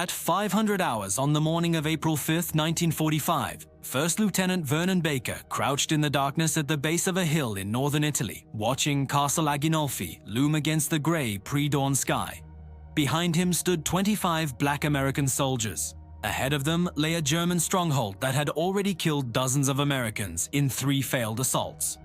At 500 hours on the morning of April 5, 1945, First Lieutenant Vernon Baker crouched in the darkness at the base of a hill in northern Italy, watching Castle Aghinolfi loom against the gray pre-dawn sky. Behind him stood 25 black American soldiers. Ahead of them lay a German stronghold that had already killed dozens of Americans in 3 failed assaults.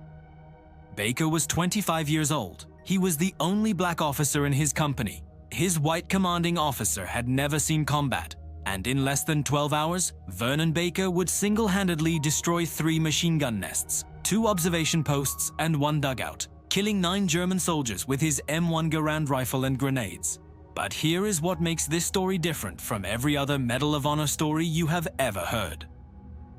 Baker was 25 years old. He was the only black officer in his company. His white commanding officer had never seen combat, and in less than 12 hours, Vernon Baker would single-handedly destroy 3 machine gun nests, 2 observation posts, and 1 dugout, killing 9 German soldiers with his M1 Garand rifle and grenades. But here is what makes this story different from every other Medal of Honor story you have ever heard.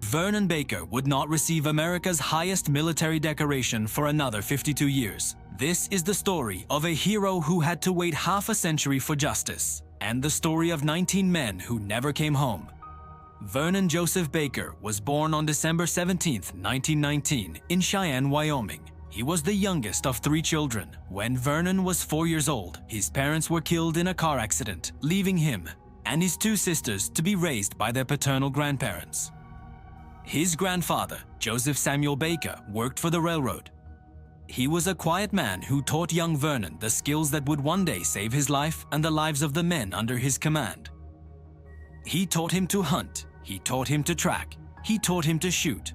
Vernon Baker would not receive America's highest military decoration for another 52 years. This is the story of a hero who had to wait half a century for justice, and the story of 19 men who never came home. Vernon Joseph Baker was born on December 17, 1919, in Cheyenne, Wyoming. He was the youngest of 3 children. When Vernon was 4 years old, his parents were killed in a car accident, leaving him and his 2 sisters to be raised by their paternal grandparents. His grandfather, Joseph Samuel Baker, worked for the railroad. He was a quiet man who taught young Vernon the skills that would one day save his life and the lives of the men under his command. He taught him to hunt, he taught him to track, he taught him to shoot.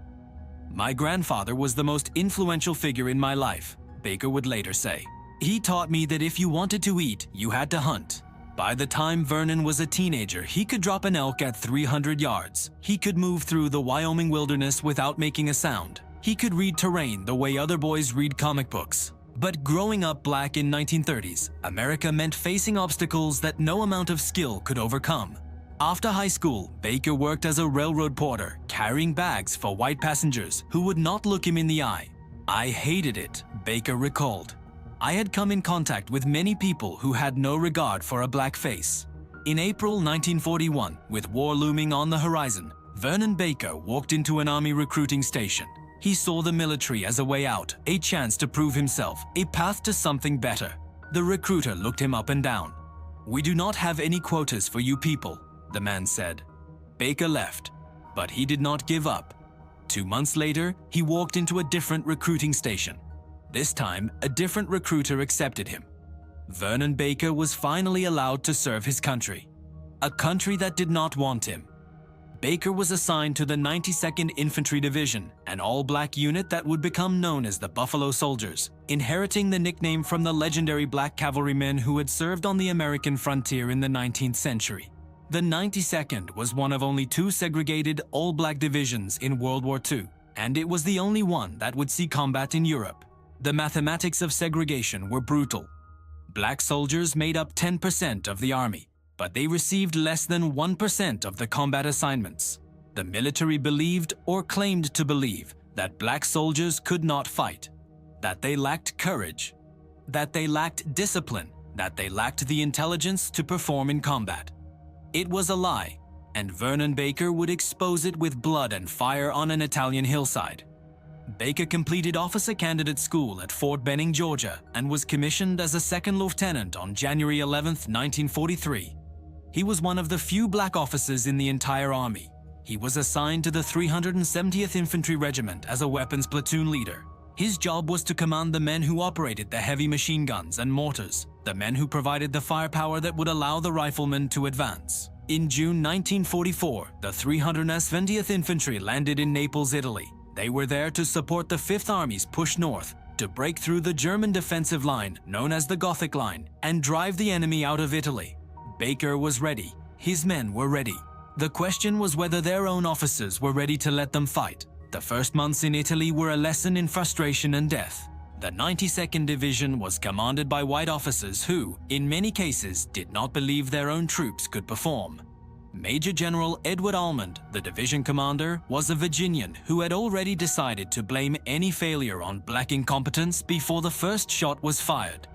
"My grandfather was the most influential figure in my life," Baker would later say. "He taught me that if you wanted to eat, you had to hunt." By the time Vernon was a teenager, he could drop an elk at 300 yards. He could move through the Wyoming wilderness without making a sound. He could read terrain the way other boys read comic books. But growing up black in 1930s, America meant facing obstacles that no amount of skill could overcome. After high school, Baker worked as a railroad porter, carrying bags for white passengers who would not look him in the eye. "I hated it," Baker recalled. "I had come in contact with many people who had no regard for a black face." In April 1941, with war looming on the horizon, Vernon Baker walked into an army recruiting station. He saw the military as a way out, a chance to prove himself, a path to something better. The recruiter looked him up and down. "We do not have any quotas for you people," the man said. Baker left, but he did not give up. 2 months later, he walked into a different recruiting station. This time, a different recruiter accepted him. Vernon Baker was finally allowed to serve his country, a country that did not want him. Baker was assigned to the 92nd Infantry Division, an all-black unit that would become known as the Buffalo Soldiers, inheriting the nickname from the legendary black cavalrymen who had served on the American frontier in the 19th century. The 92nd was one of only 2 segregated all-black divisions in World War II, and it was the only one that would see combat in Europe. The mathematics of segregation were brutal. Black soldiers made up 10% of the army, but they received less than 1% of the combat assignments. The military believed, or claimed to believe, that black soldiers could not fight, that they lacked courage, that they lacked discipline, that they lacked the intelligence to perform in combat. It was a lie, and Vernon Baker would expose it with blood and fire on an Italian hillside. Baker completed officer candidate school at Fort Benning, Georgia, and was commissioned as a 2nd lieutenant on January 11, 1943. He was one of the few black officers in the entire army. He was assigned to the 370th Infantry Regiment as a weapons platoon leader. His job was to command the men who operated the heavy machine guns and mortars, the men who provided the firepower that would allow the riflemen to advance. In June 1944, the 370th Infantry landed in Naples, Italy. They were there to support the 5th Army's push north, to break through the German defensive line, known as the Gothic Line, and drive the enemy out of Italy. Baker was ready. His men were ready. The question was whether their own officers were ready to let them fight. The first months in Italy were a lesson in frustration and death. The 92nd Division was commanded by white officers who, in many cases, did not believe their own troops could perform. Major General Edward Almond, the division commander, was a Virginian who had already decided to blame any failure on black incompetence before the first shot was fired.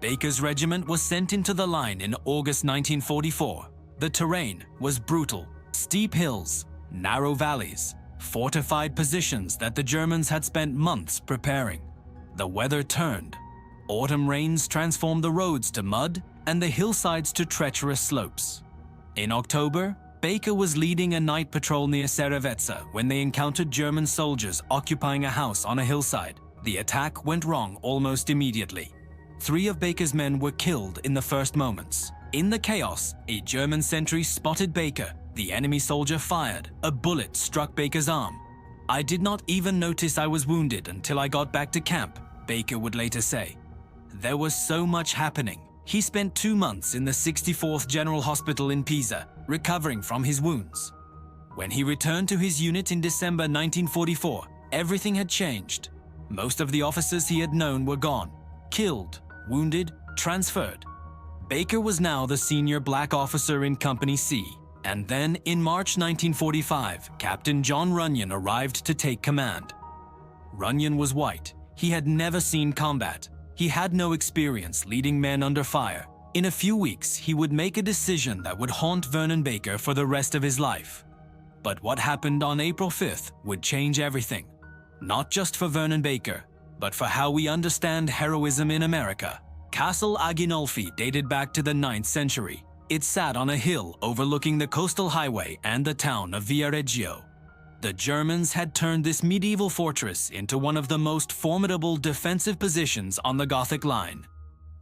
Baker's regiment was sent into the line in August 1944. The terrain was brutal. Steep hills, narrow valleys, fortified positions that the Germans had spent months preparing. The weather turned. Autumn rains transformed the roads to mud and the hillsides to treacherous slopes. In October, Baker was leading a night patrol near Saravetsa when they encountered German soldiers occupying a house on a hillside. The attack went wrong almost immediately. 3 of Baker's men were killed in the first moments. In the chaos, a German sentry spotted Baker. The enemy soldier fired. A bullet struck Baker's arm. "I did not even notice I was wounded until I got back to camp," Baker would later say. There was so much happening. He spent 2 months in the 64th General Hospital in Pisa, recovering from his wounds. When he returned to his unit in December 1944, everything had changed. Most of the officers he had known were gone, killed, wounded, transferred. Baker was now the senior black officer in Company C. And then, in March 1945, Captain John Runyon arrived to take command. Runyon was white. He had never seen combat. He had no experience leading men under fire. In a few weeks, he would make a decision that would haunt Vernon Baker for the rest of his life. But what happened on April 5th would change everything. Not just for Vernon Baker, but for how we understand heroism in America. Castle Aghinolfi dated back to the 9th century. It sat on a hill overlooking the coastal highway and the town of Viareggio. The Germans had turned this medieval fortress into one of the most formidable defensive positions on the Gothic line.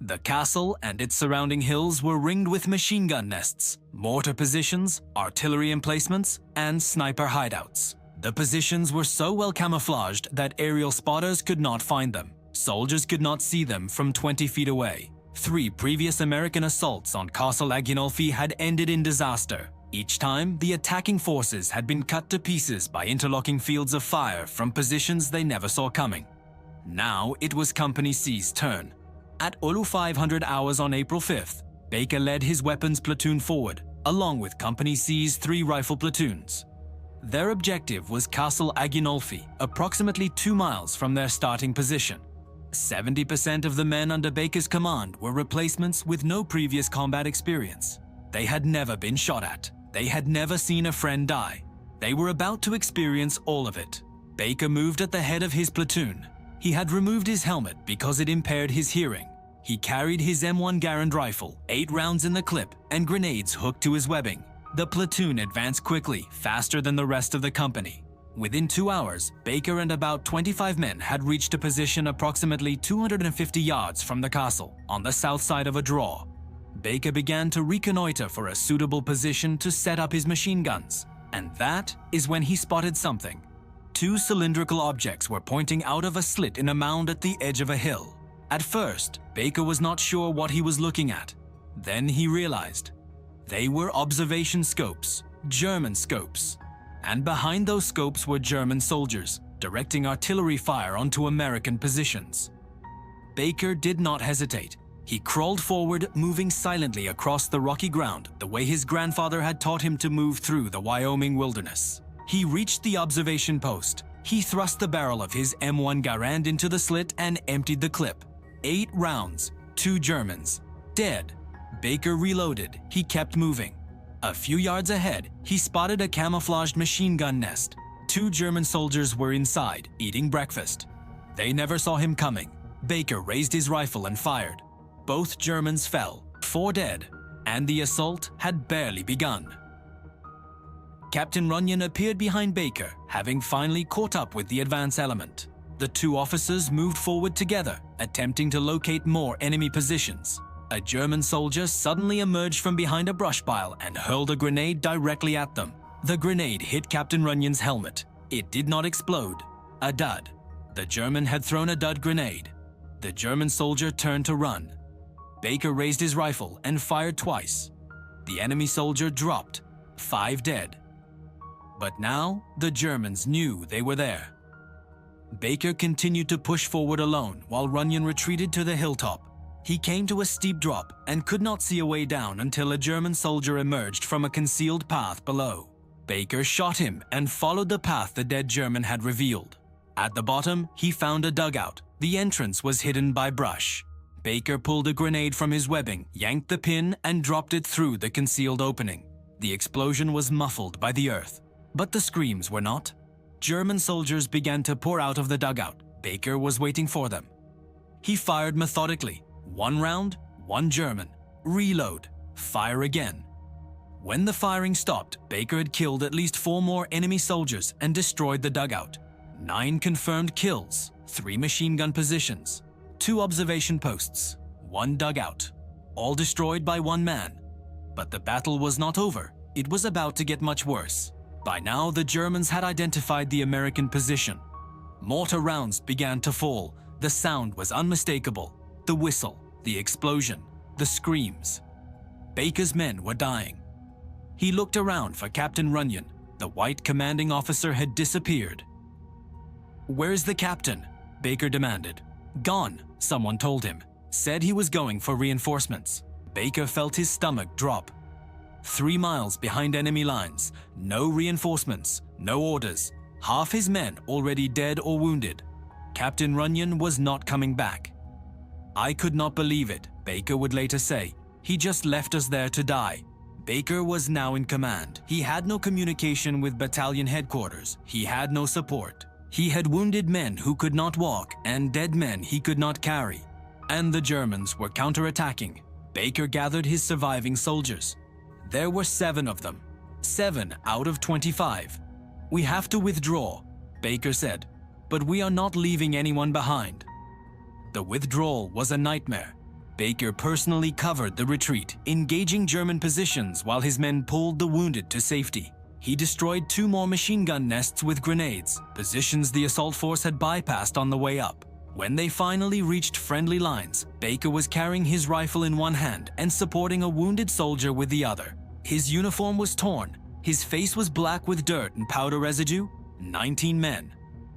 The castle and its surrounding hills were ringed with machine gun nests, mortar positions, artillery emplacements, and sniper hideouts. The positions were so well camouflaged that aerial spotters could not find them. Soldiers could not see them from 20 feet away. 3 previous American assaults on Castle Aghinolfi had ended in disaster. Each time, the attacking forces had been cut to pieces by interlocking fields of fire from positions they never saw coming. Now it was Company C's turn. At 0500 hours on April 5th, Baker led his weapons platoon forward, along with Company C's 3 rifle platoons. Their objective was Castle Aghinolfi, approximately 2 miles from their starting position. 70% of the men under Baker's command were replacements with no previous combat experience. They had never been shot at. They had never seen a friend die. They were about to experience all of it. Baker moved at the head of his platoon. He had removed his helmet because it impaired his hearing. He carried his M1 Garand rifle, 8 rounds in the clip, and grenades hooked to his webbing. The platoon advanced quickly, faster than the rest of the company. Within 2 hours, Baker and about 25 men had reached a position approximately 250 yards from the castle, on the south side of a draw. Baker began to reconnoiter for a suitable position to set up his machine guns. And that is when he spotted something. 2 cylindrical objects were pointing out of a slit in a mound at the edge of a hill. At first, Baker was not sure what he was looking at. Then he realized. They were observation scopes, German scopes. And behind those scopes were German soldiers, directing artillery fire onto American positions. Baker did not hesitate. He crawled forward, moving silently across the rocky ground the way his grandfather had taught him to move through the Wyoming wilderness. He reached the observation post. He thrust the barrel of his M1 Garand into the slit and emptied the clip. 8 rounds, 2 Germans, dead. Baker reloaded. He kept moving. A few yards ahead, he spotted a camouflaged machine gun nest. 2 German soldiers were inside, eating breakfast. They never saw him coming. Baker raised his rifle and fired. Both Germans fell, 4 dead, and the assault had barely begun. Captain Runyon appeared behind Baker, having finally caught up with the advance element. The 2 officers moved forward together, attempting to locate more enemy positions. A German soldier suddenly emerged from behind a brush pile and hurled a grenade directly at them. The grenade hit Captain Runyon's helmet. It did not explode. A dud. The German had thrown a dud grenade. The German soldier turned to run. Baker raised his rifle and fired twice. The enemy soldier dropped, 5 dead. But now, the Germans knew they were there. Baker continued to push forward alone while Runyon retreated to the hilltop. He came to a steep drop and could not see a way down until a German soldier emerged from a concealed path below. Baker shot him and followed the path the dead German had revealed. At the bottom, he found a dugout. The entrance was hidden by brush. Baker pulled a grenade from his webbing, yanked the pin, and dropped it through the concealed opening. The explosion was muffled by the earth, but the screams were not. German soldiers began to pour out of the dugout. Baker was waiting for them. He fired methodically. 1 round, 1 German. Reload. Fire again. When the firing stopped, Baker had killed at least 4 more enemy soldiers and destroyed the dugout. 9 confirmed kills, 3 machine gun positions, 2 observation posts, 1 dugout, all destroyed by 1 man. But the battle was not over. It was about to get much worse. By now, the Germans had identified the American position. Mortar rounds began to fall. The sound was unmistakable. The whistle, the explosion, the screams. Baker's men were dying. He looked around for Captain Runyon. The white commanding officer had disappeared. "Where's the captain?" Baker demanded. "Gone," someone told him. Said he was going for reinforcements. Baker felt his stomach drop. 3 miles behind enemy lines, no reinforcements, no orders, half his men already dead or wounded. Captain Runyon was not coming back. "I could not believe it," Baker would later say. "He just left us there to die." Baker was now in command. He had no communication with battalion headquarters. He had no support. He had wounded men who could not walk and dead men he could not carry. And the Germans were counterattacking. Baker gathered his surviving soldiers. There were 7 of them. 7 out of 25. "We have to withdraw," Baker said, "but we are not leaving anyone behind." The withdrawal was a nightmare. Baker personally covered the retreat, engaging German positions while his men pulled the wounded to safety. He destroyed 2 more machine gun nests with grenades, positions the assault force had bypassed on the way up. When they finally reached friendly lines, Baker was carrying his rifle in one hand and supporting a wounded soldier with the other. His uniform was torn. His face was black with dirt and powder residue. 19 men.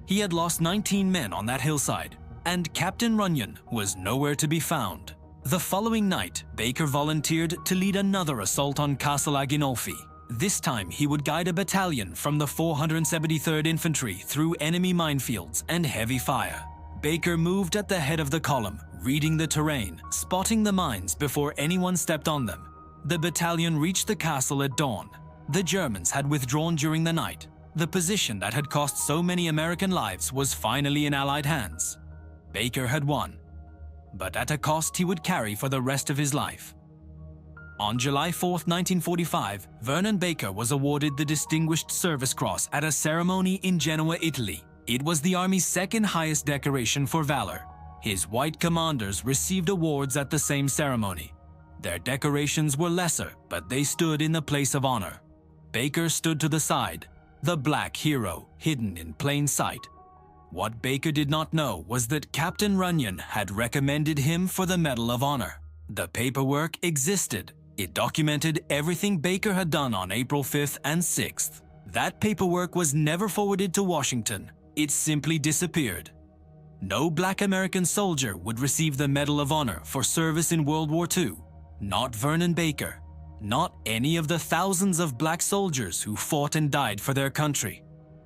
He had lost 19 men on that hillside, and Captain Runyon was nowhere to be found. The following night, Baker volunteered to lead another assault on Castle Aghinolfi. This time, he would guide a battalion from the 473rd Infantry through enemy minefields and heavy fire. Baker moved at the head of the column, reading the terrain, spotting the mines before anyone stepped on them. The battalion reached the castle at dawn. The Germans had withdrawn during the night. The position that had cost so many American lives was finally in Allied hands. Baker had won, but at a cost he would carry for the rest of his life. On July 4, 1945, Vernon Baker was awarded the Distinguished Service Cross at a ceremony in Genoa, Italy. It was the Army's 2nd highest decoration for valor. His white commanders received awards at the same ceremony. Their decorations were lesser, but they stood in the place of honor. Baker stood to the side, the black hero hidden in plain sight. What Baker did not know was that Captain Runyon had recommended him for the Medal of Honor. The paperwork existed. It documented everything Baker had done on April 5th and 6th. That paperwork was never forwarded to Washington. It simply disappeared. No black American soldier would receive the Medal of Honor for service in World War II. Not Vernon Baker. Not any of the thousands of black soldiers who fought and died for their country.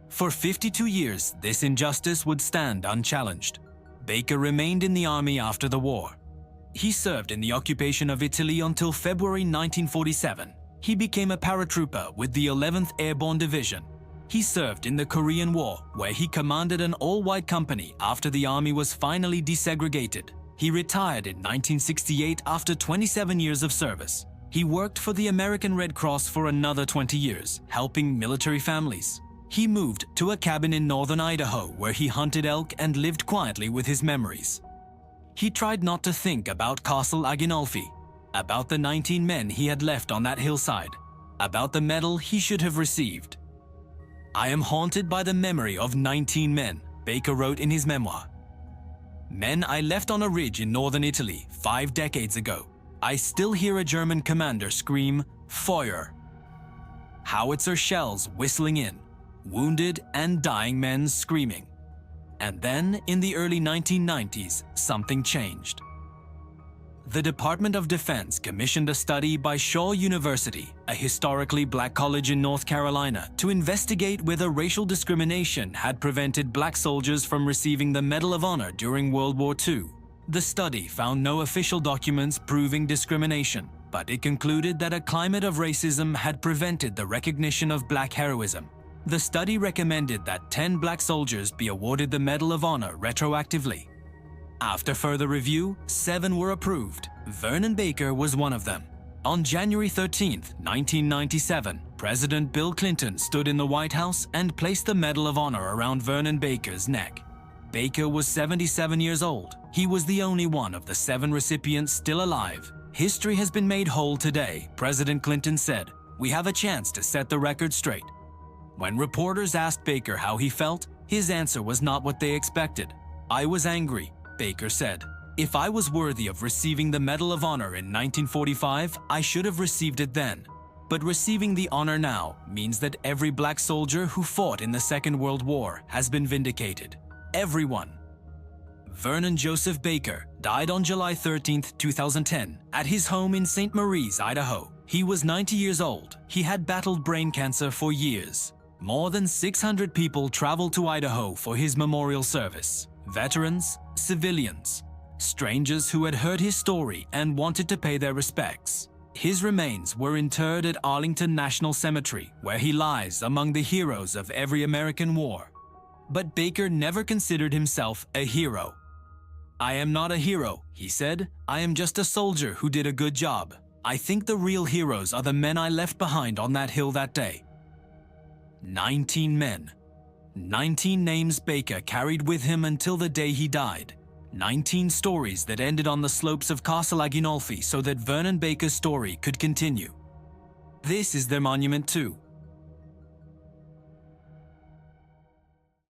For 52 years, this injustice would stand unchallenged. Baker remained in the army after the war. He served in the occupation of Italy until February 1947. He became a paratrooper with the 11th Airborne Division. He served in the Korean War, where he commanded an all-white company after the army was finally desegregated. He retired in 1968 after 27 years of service. He worked for the American Red Cross for another 20 years, helping military families. He moved to a cabin in northern Idaho where he hunted elk and lived quietly with his memories. He tried not to think about Castle Aghinolfi, about the 19 men he had left on that hillside, about the medal he should have received. "I am haunted by the memory of 19 men," Baker wrote in his memoir. "Men I left on a ridge in northern Italy 5 decades ago. I still hear a German commander scream, 'Feuer!' Howitzer shells whistling in, wounded and dying men screaming. And then, in the early 1990s, something changed. The Department of Defense commissioned a study by Shaw University, a historically black college in North Carolina, to investigate whether racial discrimination had prevented black soldiers from receiving the Medal of Honor during World War II. The study found no official documents proving discrimination, but it concluded that a climate of racism had prevented the recognition of black heroism. The study recommended that 10 black soldiers be awarded the Medal of Honor retroactively. After further review, 7 were approved. Vernon Baker was one of them. On January 13, 1997, President Bill Clinton stood in the White House and placed the Medal of Honor around Vernon Baker's neck. Baker was 77 years old. He was the only one of the 7 recipients still alive. "History has been made whole today," President Clinton said. "We have a chance to set the record straight." When reporters asked Baker how he felt, his answer was not what they expected. "I was angry," Baker said. "If I was worthy of receiving the Medal of Honor in 1945, I should have received it then. But receiving the honor now means that every black soldier who fought in the Second World War has been vindicated. Everyone." Vernon Joseph Baker died on July 13, 2010, at his home in St. Maries, Idaho. He was 90 years old. He had battled brain cancer for years. More than 600 people traveled to Idaho for his memorial service. Veterans, civilians, strangers who had heard his story and wanted to pay their respects. His remains were interred at Arlington National Cemetery, where he lies among the heroes of every American war. But Baker never considered himself a hero. "I am not a hero," he said. "I am just a soldier who did a good job. I think the real heroes are the men I left behind on that hill that day." 19 men. 19 names Baker carried with him until the day he died. 19 stories that ended on the slopes of Castle Aghinolfi so that Vernon Baker's story could continue. This is their monument too.